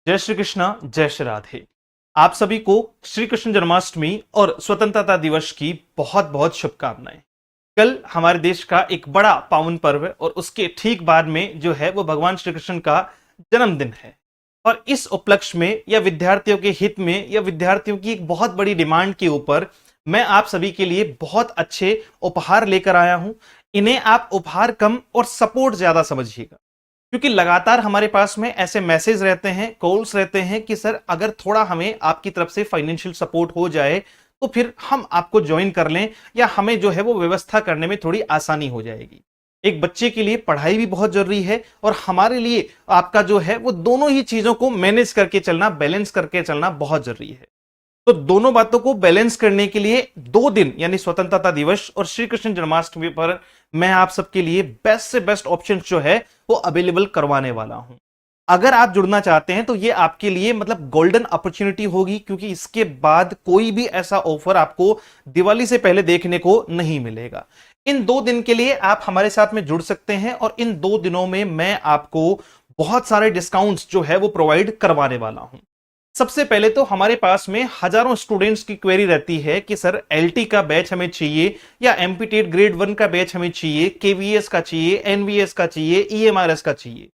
जय श्री कृष्णा, जय श्री राधे। आप सभी को श्री कृष्ण जन्माष्टमी और स्वतंत्रता दिवस की बहुत बहुत शुभकामनाएं। कल हमारे देश का एक बड़ा पावन पर्व है और उसके ठीक बाद में जो है वो भगवान श्री कृष्ण का जन्मदिन है। और इस उपलक्ष्य में या विद्यार्थियों के हित में या विद्यार्थियों की एक बहुत बड़ी डिमांड के ऊपर मैं आप सभी के लिए बहुत अच्छे उपहार लेकर आया हूं। इन्हें आप उपहार कम और सपोर्ट ज्यादा समझिएगा, क्योंकि लगातार हमारे पास में ऐसे मैसेज रहते हैं, कॉल्स रहते हैं कि सर अगर थोड़ा हमें आपकी तरफ से फाइनेंशियल सपोर्ट हो जाए तो फिर हम आपको ज्वाइन कर लें या हमें जो है वो व्यवस्था करने में थोड़ी आसानी हो जाएगी। एक बच्चे के लिए पढ़ाई भी बहुत जरूरी है और हमारे लिए आपका जो है वो दोनों ही चीजों को मैनेज करके चलना, बैलेंस करके चलना बहुत जरूरी है। तो दोनों बातों को बैलेंस करने के लिए 2 दिन यानी स्वतंत्रता दिवस और श्री कृष्ण जन्माष्टमी पर मैं आप सबके लिए बेस्ट से बेस्ट ऑप्शन जो है वो अवेलेबल करवाने वाला हूं। अगर आप जुड़ना चाहते हैं तो ये आपके लिए मतलब गोल्डन अपॉर्चुनिटी होगी, क्योंकि इसके बाद कोई भी ऐसा ऑफर आपको दिवाली से पहले देखने को नहीं मिलेगा। इन 2 दिन के लिए आप हमारे साथ में जुड़ सकते हैं और इन 2 दिनों में मैं आपको बहुत सारे डिस्काउंट्स जो है वो प्रोवाइड करवाने वाला हूं। सबसे पहले तो हमारे पास में हजारों स्टूडेंट्स की क्वेरी रहती है कि सर एलटी का बैच हमें चाहिए या एमपीटेट ग्रेड 1 का बैच हमें चाहिए, केवीएस का चाहिए, एनवीएस का चाहिए, ईएमआरएस का चाहिए।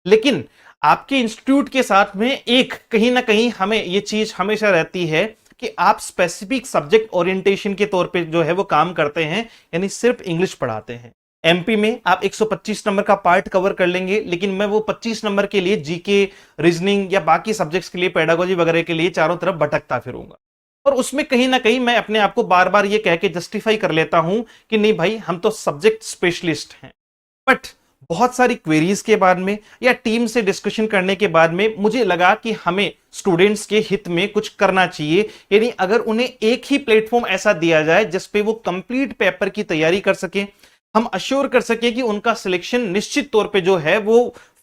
लेकिन आपके इंस्टीट्यूट के साथ में एक कहीं ना कहीं हमें यह चीज हमेशा रहती है कि आप स्पेसिफिक सब्जेक्ट ओरिएंटेशन के तौर पे जो है वो काम करते हैं, यानी सिर्फ इंग्लिश पढ़ाते हैं। एमपी में आप 125 नंबर का पार्ट कवर कर लेंगे, लेकिन मैं वो 25 नंबर के लिए जीके, रीजनिंग या बाकी सब्जेक्ट्स के लिए, पेडागोजी वगैरह के लिए चारों तरफ भटकता फिरूंगा। और उसमें कहीं ना कहीं मैं अपने आप को बार बार ये कह के जस्टिफाई कर लेता हूं कि नहीं भाई, हम तो सब्जेक्ट स्पेशलिस्ट हैं। बट बहुत सारी क्वेरीज के बाद में या टीम से डिस्कशन करने के बाद में मुझे लगा कि हमें स्टूडेंट्स के हित में कुछ करना चाहिए। यानी अगर उन्हें एक ही प्लेटफॉर्म ऐसा दिया जाए जिसपे वो कंप्लीट पेपर की तैयारी कर सके, हम अश्योर कर सके कि उनका सिलेक्शन निश्चित तौर पे जो है वो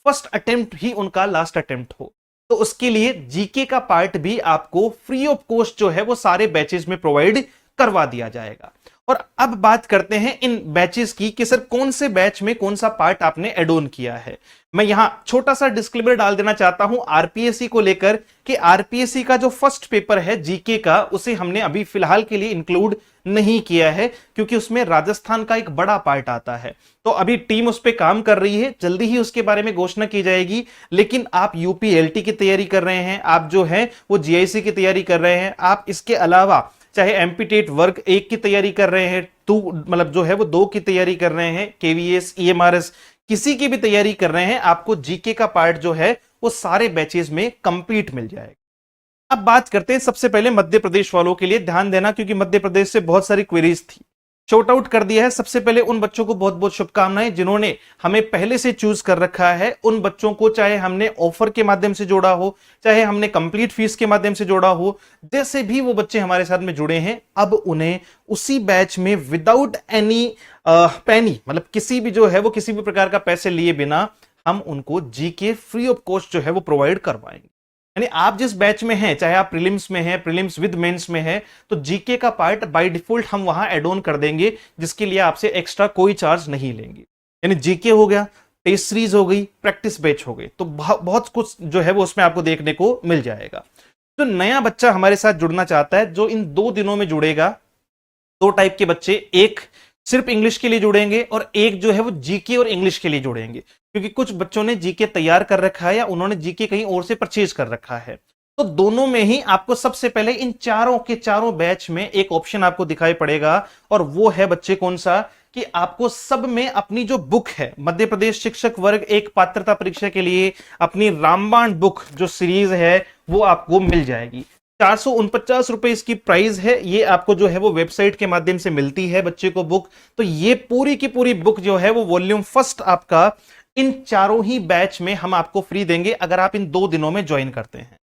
फर्स्ट अटेम्प्ट ही उनका लास्ट अटेम्प्ट हो, तो उसके लिए जीके का पार्ट भी आपको फ्री ऑफ कॉस्ट जो है वो सारे बैचेस में प्रोवाइड करवा दिया जाएगा। और अब बात करते हैं इन बैचेस की कि सर कौन से बैच में कौन सा पार्ट आपने एड ऑन किया है। मैं यहां छोटा सा डिस्क्लेमर डाल देना चाहता हूं आरपीएससी को लेकर कि आरपीएससी का जो फर्स्ट पेपर है जीके का, उसे हमने अभी फिलहाल के लिए इंक्लूड नहीं किया है, क्योंकि उसमें राजस्थान का एक बड़ा पार्ट आता है। तो अभी टीम उस पर काम कर रही है, जल्दी ही उसके बारे में घोषणा की जाएगी। लेकिन आप यूपीएलटी की तैयारी कर रहे हैं, आप जो है वो जीआईसी की तैयारी कर रहे हैं, आप इसके अलावा चाहे एमपीटेट वर्ग 1 की तैयारी कर रहे हैं, टू मतलब जो है वो 2 की तैयारी कर रहे हैं, केवीएस, ईएमआरएस, किसी की भी तैयारी कर रहे हैं, आपको जीके का पार्ट जो है वो सारे बैचेस में कंप्लीट मिल जाएगा। अब बात करते हैं सबसे पहले मध्य प्रदेश वालों के लिए। ध्यान देना, क्योंकि मध्य प्रदेश से बहुत सारी क्वेरीज थी, शॉर्ट आउट कर दिया है। सबसे पहले उन बच्चों को बहुत बहुत शुभकामनाएं जिन्होंने हमें पहले से चूज कर रखा है। उन बच्चों को चाहे हमने ऑफर के माध्यम से जोड़ा हो, चाहे हमने कंप्लीट फीस के माध्यम से जोड़ा हो, जैसे भी वो बच्चे हमारे साथ में जुड़े हैं, अब उन्हें उसी बैच में विदाउट एनी पैनी, मतलब किसी भी जो है वो किसी भी प्रकार का पैसे लिए बिना हम उनको जीके फ्री ऑफ कॉस्ट जो है वो प्रोवाइड करवाएंगे। यानी आप जिस बैच में हैं, चाहे आप प्रीलिम्स में हैं, प्रीलिम्स विद मेंस में हैं, तो जीके का पार्ट बाय डिफॉल्ट हम वहां एड ऑन कर देंगे, जिसके लिए आपसे एक्स्ट्रा कोई चार्ज नहीं लेंगे। यानी जीके हो गया, टेस्ट सीरीज हो गई, प्रैक्टिस बैच हो गई, तो बहुत कुछ जो है वो उसमें आपको देखने को मिल जाएगा। जो नया बच्चा हमारे साथ जुड़ना चाहता है, जो इन 2 दिनों में जुड़ेगा, 2 टाइप के बच्चे, एक सिर्फ इंग्लिश के लिए जुड़ेंगे और एक जो है वो जीके और इंग्लिश के लिए जुड़ेंगे, क्योंकि कुछ बच्चों ने जीके तैयार कर रखा है या उन्होंने जीके कहीं और से परचेज कर रखा है। तो दोनों में ही आपको सबसे पहले इन चारों के चारों बैच में एक ऑप्शन आपको दिखाई पड़ेगा, और वो है बच्चे कौन सा, कि आपको सब में अपनी जो बुक है, मध्य प्रदेश शिक्षक वर्ग 1 पात्रता परीक्षा के लिए अपनी रामबाण बुक जो सीरीज है वो आपको मिल जाएगी। 449 रुपए इसकी प्राइस है। ये आपको जो है वो वेबसाइट के माध्यम से मिलती है बच्चे को बुक। तो ये पूरी की पूरी बुक जो है वो वॉल्यूम फर्स्ट आपका इन चारों ही बैच में हम आपको फ्री देंगे अगर आप इन 2 दिनों में ज्वाइन करते हैं।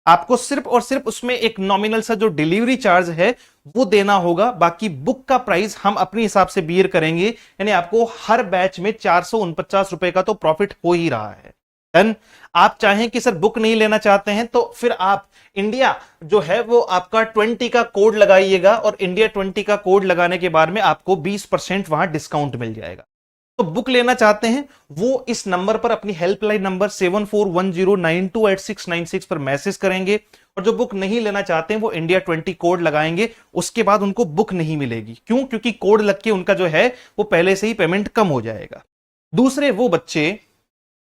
आपको सिर्फ और सिर्फ उसमें एक नॉमिनल सा जो डिलीवरी चार्ज है वो देना होगा, बाकी बुक का प्राइस हम अपने हिसाब से बियर करेंगे। यानी आपको हर बैच में 449 रुपए का तो प्रॉफिट हो ही रहा है। डन। आप चाहें कि सर बुक नहीं लेना चाहते हैं, तो फिर आप इंडिया जो है वो आपका 20 का कोड लगाइएगा, और इंडिया 20 का कोड लगाने के बाद में आपको 20% वहां डिस्काउंट मिल जाएगा। तो बुक लेना चाहते हैं वो इस नंबर पर अपनी हेल्पलाइन नंबर 7410928696 पर मैसेज करेंगे, और जो बुक नहीं लेना चाहते हैं वो इंडिया 20 कोड लगाएंगे, उसके बाद उनको बुक नहीं मिलेगी। क्यों? क्योंकि कोड लग के उनका जो है वो पहले से ही पेमेंट कम हो जाएगा। दूसरे वो बच्चे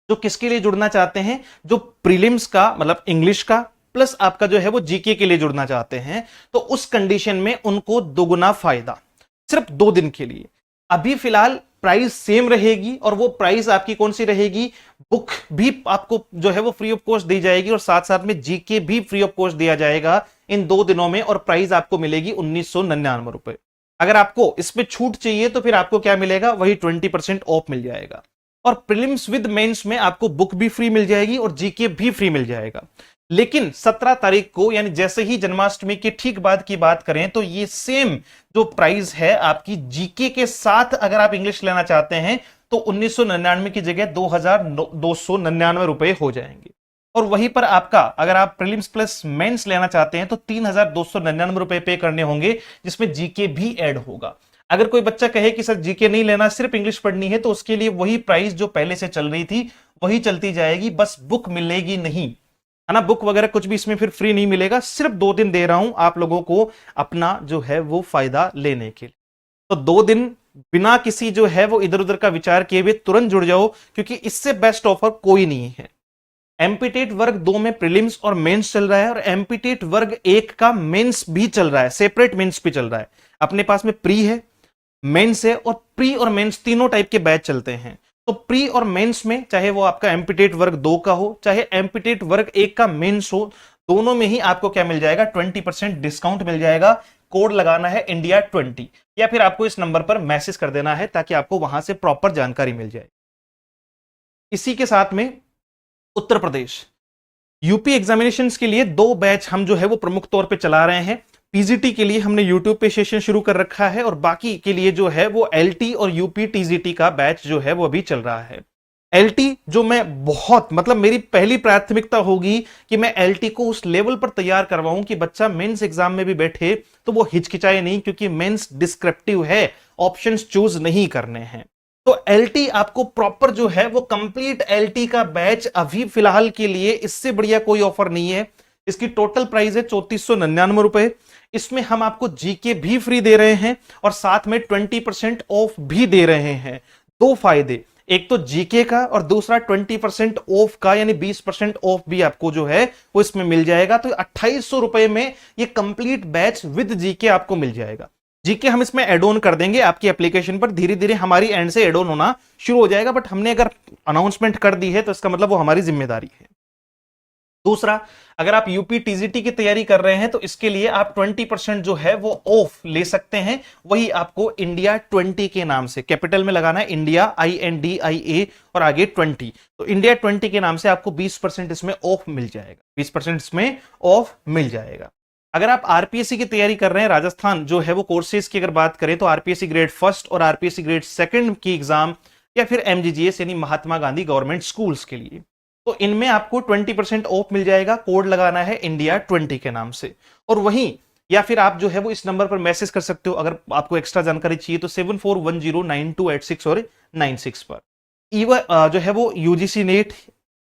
जो किसके लिए जुड़ना चाहते हैं, जो प्रीलिम्स का मतलब इंग्लिश का प्लस आपका जो है वो जीके के लिए जुड़ना चाहते हैं, तो उस कंडीशन में उनको दोगुना फायदा सिर्फ 2 दिन के लिए। अभी फिलहाल प्राइस सेम रहेगी, और वो प्राइस आपकी कौन सी रहेगी, बुक भी आपको जो है वो फ्री ऑफ कॉस्ट दी जाएगी, और साथ साथ में जीके भी फ्री ऑफ कॉस्ट दिया जाएगा इन 2 दिनों में, और प्राइस आपको मिलेगी 1999 रुपए। अगर आपको इसमें छूट चाहिए तो फिर आपको क्या मिलेगा, वही 20% ऑफ मिल जाएगा। और प्रीलिम्स विद मेंस में आपको बुक भी फ्री मिल जाएगी और जीके भी फ्री मिल जाएगा। लेकिन 17 तारीख को, यानी जैसे ही जन्माष्टमी के ठीक बाद की बात करें, तो ये सेम जो प्राइस है आपकी जीके के साथ अगर आप इंग्लिश लेना चाहते हैं तो 1999 की जगह 2299 रुपए हो जाएंगे। और वहीं पर आपका अगर आप प्रीलिम्स प्लस मेंस लेना चाहते हैं तो 3299 रुपए पे करने होंगे, जिसमें जीके भी ऐड होगा। अगर कोई बच्चा कहे कि सर जीके नहीं लेना, सिर्फ इंग्लिश पढ़नी है, तो उसके लिए वही प्राइस जो पहले से चल रही थी वही चलती जाएगी, बस बुक मिलेगी नहीं, है ना। बुक वगैरह कुछ भी इसमें फिर फ्री नहीं मिलेगा। सिर्फ 2 दिन दे रहा हूं आप लोगों को अपना जो है वो फायदा लेने के लिए। तो 2 दिन बिना किसी जो है वो इधर उधर का विचार किए हुए तुरंत जुड़ जाओ, क्योंकि इससे बेस्ट ऑफर कोई नहीं है। एमपीटेट वर्ग 2 में प्रीलिम्स और मेंस चल रहा है, और एमपीटेट वर्ग 1 का मेंस भी चल रहा है, सेपरेट मेंस भी चल रहा है। अपने पास में प्री है, मेंस है, और प्री और मेंस तीनों टाइप के बैच चलते हैं। तो प्री और मेंस में चाहे वो आपका एमपीटेट वर्ग 2 का हो, चाहे एमपीटेट वर्ग 1 का मेंस हो, दोनों में ही आपको क्या मिल जाएगा, 20% डिस्काउंट मिल जाएगा। कोड लगाना है इंडिया 20, या फिर आपको इस नंबर पर मैसेज कर देना है ताकि आपको वहां से प्रॉपर जानकारी मिल जाए। इसी के साथ में उत्तर प्रदेश यूपी एग्जामिनेशंस के लिए 2 बैच हम जो है वो प्रमुख तौर पे चला रहे हैं। पीजीटी के लिए हमने यूट्यूब पे सेशन शुरू कर रखा है, और बाकी के लिए जो है वो एलटी और यूपी टीजीटी का बैच जो है वो अभी चल रहा है। एलटी जो मैं बहुत मतलब मेरी पहली प्राथमिकता होगी कि मैं एलटी को उस लेवल पर तैयार करवाऊं कि बच्चा मेंस एग्जाम में भी बैठे तो वो हिचकिचाए नहीं, क्योंकि मेंस डिस्क्रिप्टिव है, ऑप्शंस चूज नहीं करने हैं। तो एलटी आपको प्रॉपर जो है वो कंप्लीट एलटी का बैच अभी फिलहाल के लिए, इससे बढ़िया कोई ऑफर नहीं है। इसकी टोटल प्राइस है 3499 रुपए। इसमें हम आपको जीके भी फ्री दे रहे हैं और साथ में 20% ऑफ भी दे रहे हैं। 2 फायदे, एक तो जीके का और दूसरा 20% ऑफ का, यानी 20% ऑफ भी आपको जो है वो इसमें मिल जाएगा। तो 2800 रुपए में ये कंप्लीट बैच विद जीके आपको मिल जाएगा। जीके हम इसमें एड ऑन कर देंगे आपकी एप्लीकेशन पर, धीरे धीरे हमारी एंड से एड ऑन होना शुरू हो जाएगा, बट हमने अगर अनाउंसमेंट कर दी है तो इसका मतलब वो हमारी जिम्मेदारी है। दूसरा, अगर आप यूपी टीजीटी की तैयारी कर रहे हैं तो इसके लिए आप 20% जो है वो ऑफ ले सकते हैं। वही आपको इंडिया 20 के नाम से कैपिटल में लगाना है, इंडिया INDIA और आगे 20, तो इंडिया 20 के नाम से आपको 20% इसमें ऑफ मिल जाएगा, 20% इसमें ऑफ मिल जाएगा। अगर आप आरपीएससी की तैयारी कर रहे हैं, राजस्थान जो है वो कोर्सेज की अगर बात करें तो आरपीएससी ग्रेड 1 और आरपीएससी ग्रेड 2 की एग्जाम, या फिर MGGS यानी महात्मा गांधी गवर्नमेंट स्कूल्स के लिए, तो इनमें आपको 20% ऑफ मिल जाएगा। कोड लगाना है इंडिया 20 के नाम से। और वहीं या फिर आप जो है वो इस नंबर पर मैसेज कर सकते हो अगर आपको एक्स्ट्रा जानकारी चाहिए तो 74109286 और 96 पर। इवन जो है वो यूजीसी नेट,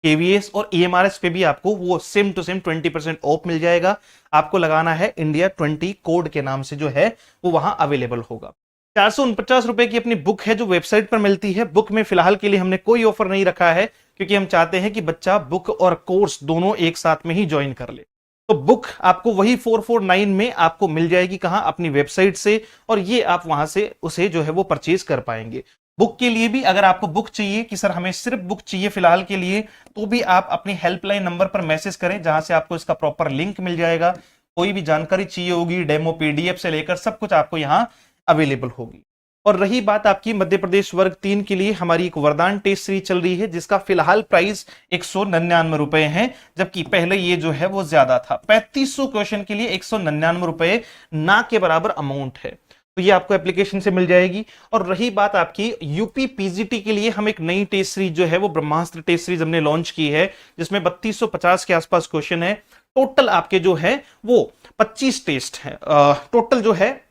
KVS और EMRS पे भी आपको वो सेम टू सेम 20% ऑफ मिल जाएगा। आपको लगाना है इंडिया 20 कोड के नाम से जो है वो वहां अवेलेबल होगा। 449 रुपए की अपनी बुक है जो वेबसाइट पर मिलती है। बुक में फिलहाल के लिए हमने कोई ऑफर नहीं रखा है, क्योंकि हम चाहते हैं कि बच्चा बुक और कोर्स दोनों एक साथ में ही ज्वाइन कर ले। तो बुक आपको वही 449 में आपको मिल जाएगी, कहां, अपनी वेबसाइट से, और ये आप वहां से उसे जो है वो परचेज कर पाएंगे। बुक के लिए भी अगर आपको बुक चाहिए कि सर हमें सिर्फ बुक चाहिए फिलहाल के लिए, तो भी आप अपनी हेल्पलाइन नंबर पर मैसेज करें, जहां से आपको इसका प्रॉपर लिंक मिल जाएगा। कोई भी जानकारी चाहिए होगी, डेमो PDF से लेकर सब कुछ आपको यहां अवेलेबल होगी। और रही बात आपकी मध्य प्रदेश वर्ग 3 के लिए, हमारी एक वरदान टेस्ट सीरीज चल रही है जिसका फिलहाल प्राइस 199 रुपए है, जबकि पहले ये जो है वो ज्यादा था। 3500 क्वेश्चन के लिए 199 रुपए ना के बराबर अमाउंट है, तो ये आपको एप्लीकेशन से मिल जाएगी। और रही बात आपकी यूपी पीजीटी के लिए, हम एक नई टेस्ट सीरीज जो है वो ब्रह्मास्त्र टेस्ट सीरीज हमने लॉन्च की है, जिसमें 3250 के आसपास क्वेश्चन है। टोटल आपके जो है वो 25 टेस्ट है, टोटल जो है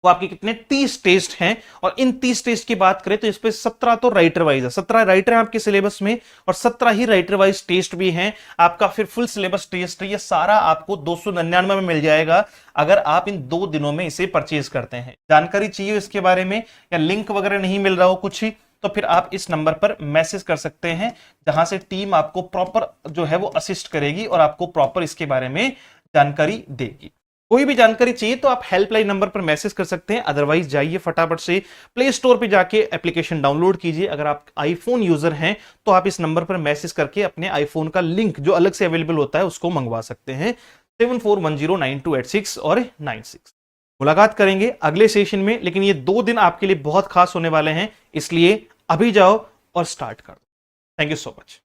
वो आपके कितने 30 टेस्ट हैं, और इन 30 टेस्ट की बात करें तो इस पे 17 तो राइटर वाइज है, 17 राइटर हैं आपके सिलेबस में और 17 ही राइटर वाइज टेस्ट भी हैं आपका। फिर फुल सिलेबस टेस्ट ये सारा आपको 299 में मिल जाएगा अगर आप इन 2 दिनों में इसे परचेज करते हैं। जानकारी चाहिए इसके बारे में या लिंक वगैरह नहीं मिल रहा हो कुछ ही, तो फिर आप इस नंबर पर मैसेज कर सकते हैं, जहां से टीम आपको प्रॉपर जो है वो असिस्ट करेगी और आपको प्रॉपर इसके बारे में जानकारी देगी। कोई भी जानकारी चाहिए तो आप हेल्पलाइन नंबर पर मैसेज कर सकते हैं, अदरवाइज जाइए फटाफट से प्ले स्टोर पे जाके एप्लीकेशन डाउनलोड कीजिए। अगर आप आईफोन यूजर हैं तो आप इस नंबर पर मैसेज करके अपने आईफोन का लिंक जो अलग से अवेलेबल होता है उसको मंगवा सकते हैं। 74109286 और 96। मुलाकात करेंगे अगले सेशन में, लेकिन ये 2 दिन आपके लिए बहुत खास होने वाले हैं, इसलिए अभी जाओ और स्टार्ट कर दो। Thank you so much.